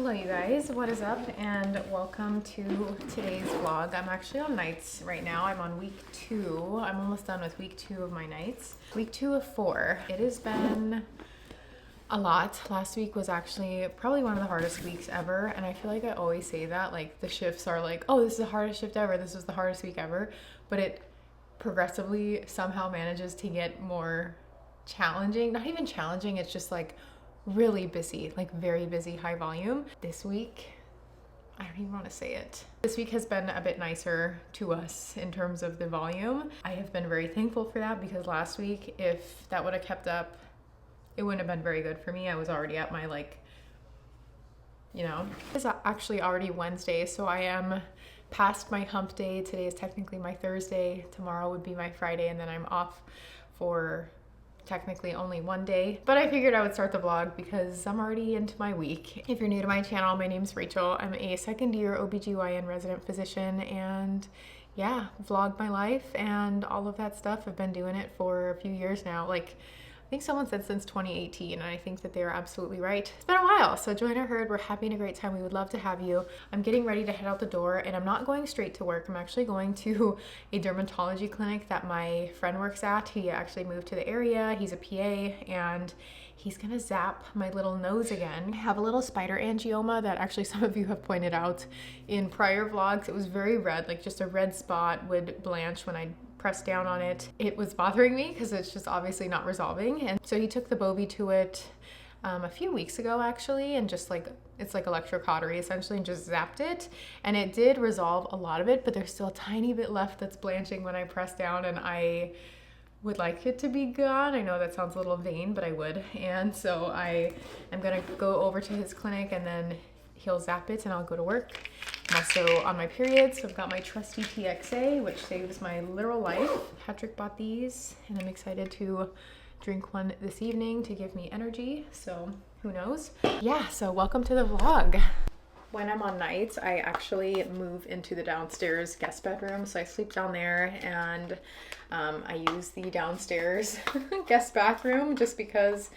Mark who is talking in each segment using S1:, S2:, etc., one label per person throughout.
S1: Hello you guys, what is up, and welcome to today's vlog. I'm actually on nights right now. I'm on week 2. I'm almost done with week 2 of my nights. Week 2 of 4. It has been a lot. Last week was actually probably one of the hardest weeks ever, and I feel like I always say that, like the shifts are like, oh, this is the hardest shift ever, this was the hardest week ever, but it progressively somehow manages to get more challenging. Not even challenging, it's just like really busy, like very busy, high volume. This week, I don't even want to say it. This week has been a bit nicer to us in terms of the volume. I have been very thankful for that because last week, if that would have kept up, it wouldn't have been very good for me. I was already at my it's actually already Wednesday, so I am past my hump day. Today is technically my Thursday. Tomorrow would be my Friday, and then I'm off for technically only one day, but I figured I would start the vlog because I'm already into my week. If you're new to my channel, my name's Rachel. I'm a second-year OBGYN resident physician, and yeah, vlog my life and all of that stuff. I've been doing it for a few years now. Like, I think someone said since 2018, and I think that they are absolutely right. It's been a while, so join our herd. We're having a great time. We would love to have you. I'm getting ready to head out the door, and I'm not going straight to work. I'm actually going to a dermatology clinic that my friend works at. He actually moved to the area. He's a PA, and he's gonna zap my little nose again. I have a little spider angioma that actually some of you have pointed out in prior vlogs. It was very red, like just a red spot would blanch when I pressed down on it. It was bothering me because it's just obviously not resolving. And so he took the Bovie to it a few weeks ago actually, and just like, it's like electrocautery essentially, and just zapped it. And it did resolve a lot of it, but there's still a tiny bit left that's blanching when I press down, and I would like it to be gone. I know that sounds a little vain, but I would. And so I am gonna go over to his clinic, and then he'll zap it and I'll go to work. I'm also on my period, so I've got my trusty TXA, which saves my literal life. Patrick bought these, and I'm excited to drink one this evening to give me energy, so who knows? Yeah, so welcome to the vlog. When I'm on nights, I actually move into the downstairs guest bedroom, so I sleep down there, and I use the downstairs guest bathroom just because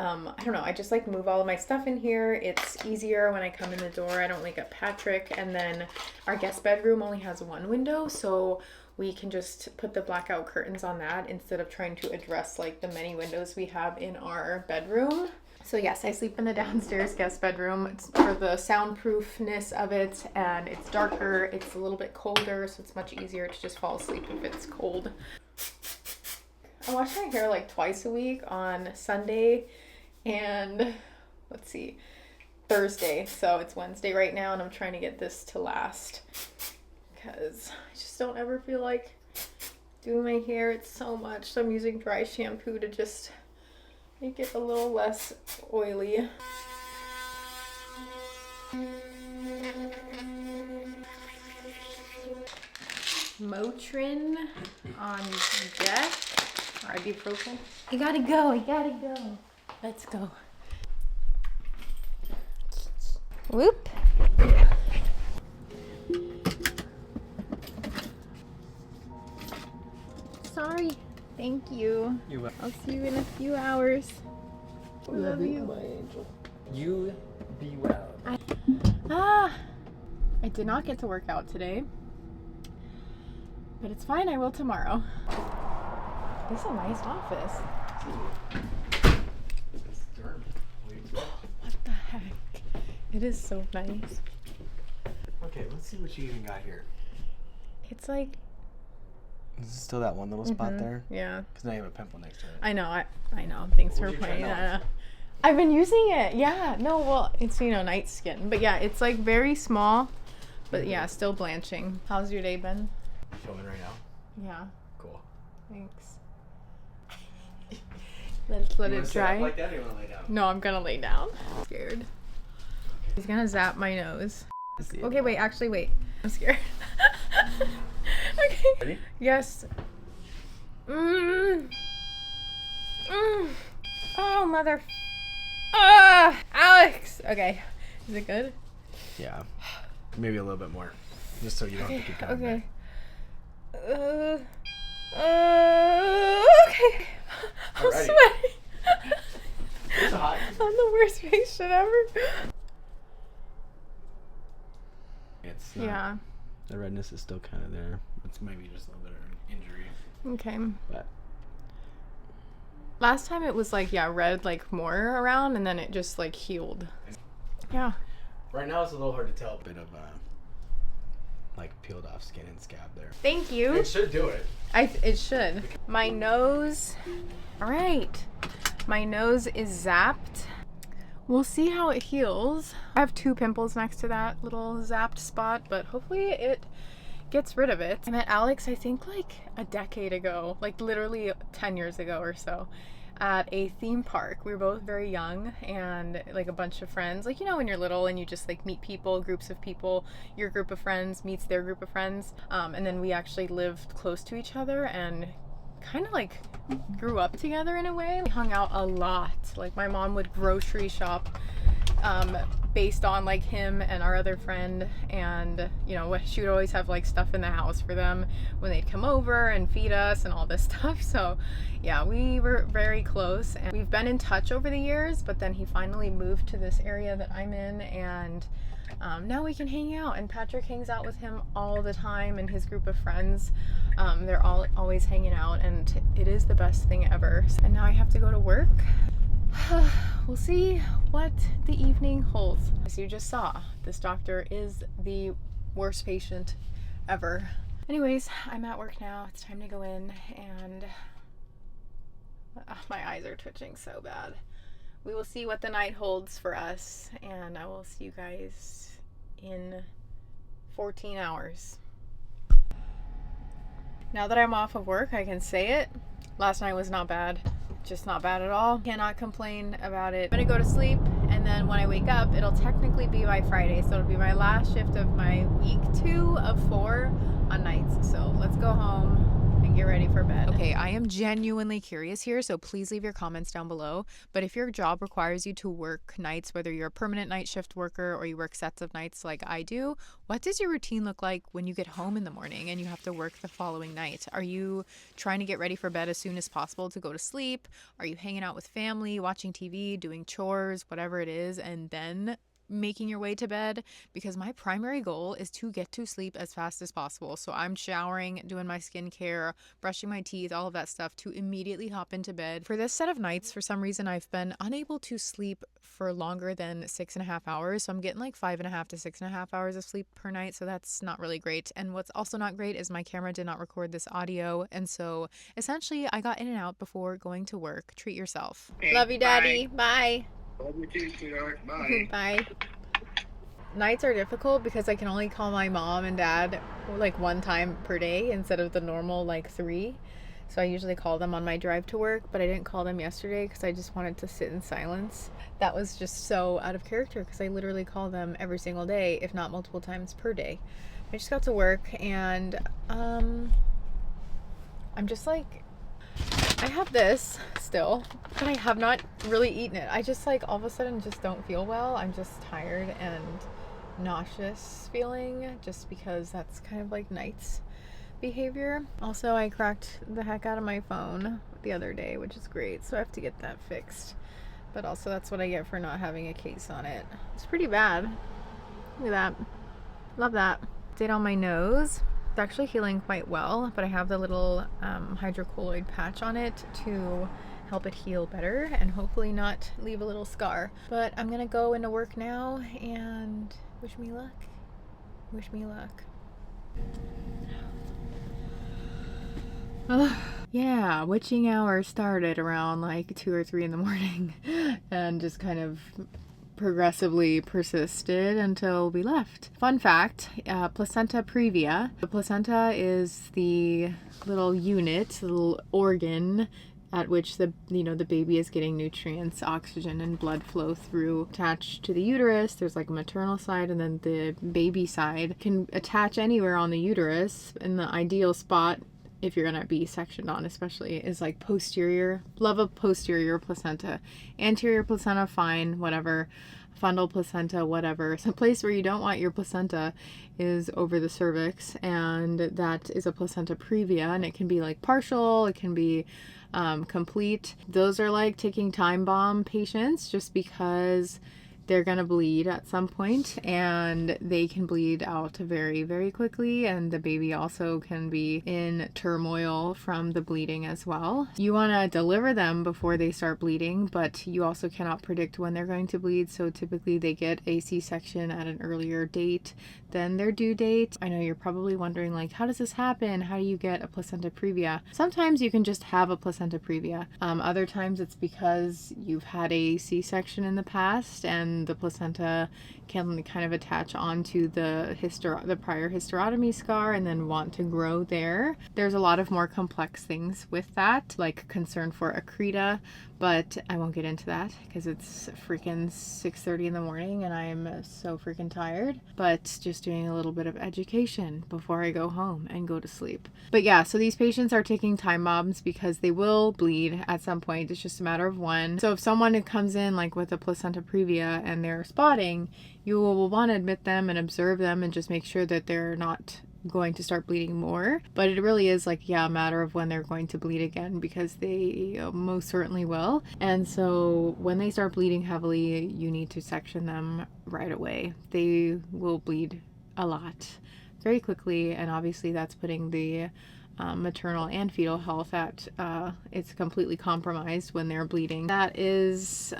S1: I don't know, I just like move all of my stuff in here. It's easier when I come in the door. I don't wake up Patrick. And then our guest bedroom only has one window, so we can just put the blackout curtains on that instead of trying to address like the many windows we have in our bedroom. So yes, I sleep in the downstairs guest bedroom. It's for the soundproofness of it, and it's darker, it's a little bit colder, so it's much easier to just fall asleep if it's cold. I wash my hair like twice a week, on Sunday and let's see, Thursday. So it's Wednesday right now, and I'm trying to get this to last because I just don't ever feel like doing my hair. It's so much, so I'm using dry shampoo to just make it a little less oily. Motrin on deck. Or ibuprofen. You gotta go, you gotta go. Let's go. Whoop. Sorry. Thank you.
S2: You're welcome.
S1: I'll see you in a few hours. Love you.
S2: My angel. You be well.
S1: I did not get to work out today, but it's fine. I will tomorrow. This is a nice office. What the heck? It is so nice.
S2: Okay, let's see what you even got here.
S1: It's like...
S2: Is it still that one little spot there?
S1: Yeah.
S2: Because now you have a pimple next to it.
S1: I know. I know. Thanks for pointing that out. I've been using it. Yeah. No, well, it's, night skin. But yeah, it's like very small. But yeah, still blanching. How's your day been?
S2: Filming right now?
S1: Yeah.
S2: Cool.
S1: Thanks. Let's let it dry.
S2: Like that, or you want to lay down?
S1: No, I'm gonna lay down. I'm scared. He's gonna zap my nose. Okay, wait, actually, wait. I'm scared. Okay.
S2: Ready?
S1: Yes. Oh, mother. Alex. Okay. Is it good?
S2: Yeah. Maybe a little bit more. Just so you don't have to keep going.
S1: Okay. Okay. I'm sweating.
S2: It's hot.
S1: I'm the worst patient ever.
S2: it's not,
S1: Yeah.
S2: the redness is still kind of there. It's maybe just a little bit of an injury.
S1: Okay.
S2: But
S1: Last time it was like, yeah, red like more around, and then it just like healed. Yeah.
S2: right now it's a little hard to tell. A bit of like peeled off skin and scab there.
S1: Thank you.
S2: It should do it.
S1: It should. My nose. All right. My nose is zapped. We'll see how it heals. I have 2 pimples next to that little zapped spot, but hopefully it gets rid of it. I met Alex, I think like a decade ago, like literally 10 years ago or so, at a theme park. We were both very young and like a bunch of friends. Like, you know, when you're little and you just like meet people, groups of people, your group of friends meets their group of friends. And then we actually lived close to each other and kind of like grew up together in a way. We hung out a lot. Like my mom would grocery shop based on like him and our other friend, and you know, she would always have like stuff in the house for them when they'd come over and feed us and all this stuff. So yeah, we were very close and we've been in touch over the years, but then he finally moved to this area that I'm in, and now we can hang out, and Patrick hangs out with him all the time and his group of friends. They're all always hanging out, and it is the best thing ever. And now I have to go to work. We'll see what the evening holds. As you just saw, this doctor is the worst patient ever. Anyways, I'm at work now. It's time to go in, and my eyes are twitching so bad. We will see what the night holds for us, and I will see you guys in 14 hours. Now that I'm off of work, I can say it. Last night was not bad. Just not bad at all. Cannot complain about it. I'm gonna go to sleep, and then when I wake up, it'll technically be my Friday, so it'll be my last shift of my week 2 of 4 on nights. So let's go home and get ready for bed.
S3: Okay, I am genuinely curious here, so please leave your comments down below. But if your job requires you to work nights, whether you're a permanent night shift worker or you work sets of nights like I do, what does your routine look like when you get home in the morning and you have to work the following night? Are you trying to get ready for bed as soon as possible to go to sleep? Are you hanging out with family, watching TV, doing chores, whatever it is, and then making your way to bed? Because my primary goal is to get to sleep as fast as possible. So I'm showering, doing my skincare, brushing my teeth, all of that stuff to immediately hop into bed. For this set of nights, for some reason, I've been unable to sleep for longer than 6.5 hours. So I'm getting like 5.5 to 6.5 hours of sleep per night. So that's not really great. And what's also not great is my camera did not record this audio. And so essentially I got in and out before going to work. Treat yourself.
S1: Okay, love you, Daddy. Bye.
S4: Love you too, sweetheart. Bye.
S1: Bye. Nights are difficult because I can only call my mom and dad like 1 time per day instead of the normal like 3. So I usually call them on my drive to work, but I didn't call them yesterday because I just wanted to sit in silence. That was just so out of character because I literally call them every single day, if not multiple times per day. I just got to work, and I'm just like, I have this still, but I have not really eaten it. I just like all of a sudden just don't feel well. I'm just tired and nauseous feeling, just because that's kind of like nights behavior. Also, I cracked the heck out of my phone the other day, which is great, so I have to get that fixed. But also that's what I get for not having a case on it. It's pretty bad. Look at that. Love that. Did on my nose. It's actually healing quite well, but I have the little hydrocolloid patch on it to help it heal better and hopefully not leave a little scar. But I'm gonna go into work now, and wish me luck. Wish me luck. Yeah, witching hour started around like 2 or 3 in the morning and just kind of progressively persisted until we left. Fun fact, placenta previa. The placenta is the little unit, the little organ at which the baby is getting nutrients, oxygen, and blood flow through. Attached to the uterus, there's like a maternal side, and then the baby side can attach anywhere on the uterus. And the ideal spot, if you're gonna be sectioned on especially, is like posterior. Love a posterior placenta. Anterior placenta, fine, whatever. Fundal placenta, whatever. So a place where you don't want your placenta is over the cervix, and that is a placenta previa, and it can be like partial, it can be complete. Those are like ticking time bomb patients, just because
S3: they're gonna bleed at some point, and they can bleed out very, very quickly, and the baby also can be in turmoil from the bleeding as well. You want to deliver them before they start bleeding, but you also cannot predict when they're going to bleed, so typically they get a C-section at an earlier date than their due date. I know you're probably wondering, like, how does this happen? How do you get a placenta previa? Sometimes you can just have a placenta previa. Other times it's because you've had a C-section in the past and the placenta can kind of attach onto the prior hysterotomy scar and then want to grow there. There's a lot of more complex things with that, like concern for accreta, but I won't get into that because it's freaking 6:30 in the morning and I'm so freaking tired. But just doing a little bit of education before I go home and go to sleep. But yeah, so these patients are taking time bombs because they will bleed at some point. It's just a matter of when. So if someone comes in like with a placenta previa and they're spotting, you will want to admit them and observe them and just make sure that they're not going to start bleeding more. But it really is like, yeah, a matter of when they're going to bleed again, because they most certainly will. And so when they start bleeding heavily, you need to section them right away. They will bleed a lot very quickly, and obviously that's putting the maternal and fetal health at it's completely compromised when they're bleeding. That is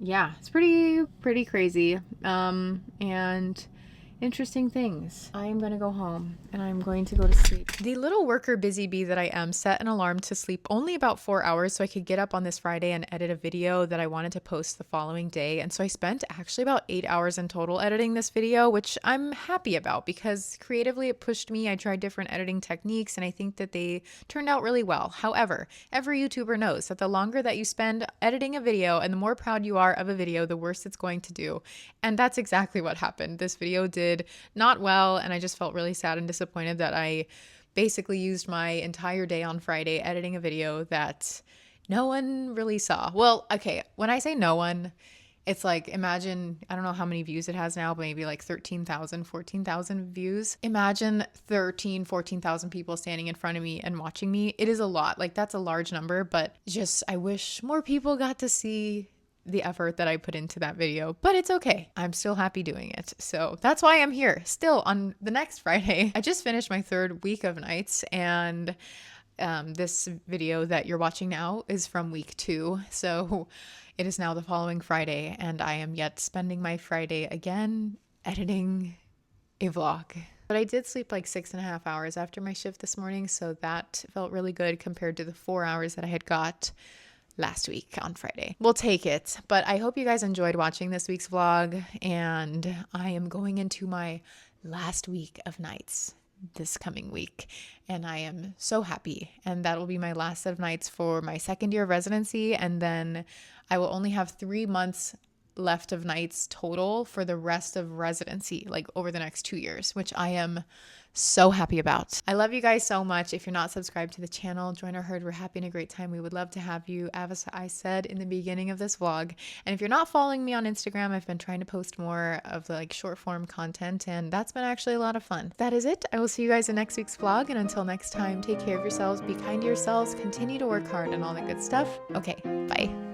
S3: yeah, it's pretty crazy and interesting things. I am going to go home and I'm going to go to sleep.
S1: The little worker busy bee that I am set an alarm to sleep only about 4 hours so I could get up on this Friday and edit a video that I wanted to post the following day. And so I spent actually about 8 hours in total editing this video, which I'm happy about because creatively it pushed me. I tried different editing techniques and I think that they turned out really well. However, every YouTuber knows that the longer that you spend editing a video and the more proud you are of a video, the worse it's going to do. And that's exactly what happened. This video did not well, and I just felt really sad and disappointed that I basically used my entire day on Friday editing a video that no one really saw. Well, okay, when I say no one, it's like, imagine, I don't know how many views it has now, but maybe like 13,000, 14,000 views. Imagine 13, 14,000 people standing in front of me and watching me. It is a lot. Like, that's a large number, but just, I wish more people got to see the effort that I put into that video, but it's okay. I'm still happy doing it. So that's why I'm here still on the next Friday. I just finished my 3rd week of nights, and this video that you're watching now is from week 2. So it is now the following Friday, and I am yet spending my Friday again editing a vlog. But I did sleep like 6.5 hours after my shift this morning, so that felt really good compared to the 4 hours that I had got last week on Friday. We'll take it. But I hope you guys enjoyed watching this week's vlog, and I am going into my last week of nights this coming week, and I am so happy. And that will be my last set of nights for my 2nd year of residency, and then I will only have 3 months left of nights total for the rest of residency, like over the next 2 years, which I am so happy about. I love you guys so much. If you're not subscribed to the channel, join our herd. We're having a great time. We would love to have you, as I said in the beginning of this vlog. And if you're not following me on Instagram, I've been trying to post more of the like short form content, and that's been actually a lot of fun. That is it. I will see you guys in next week's vlog, and until next time, take care of yourselves, be kind to yourselves, continue to work hard and all that good stuff. Okay, bye.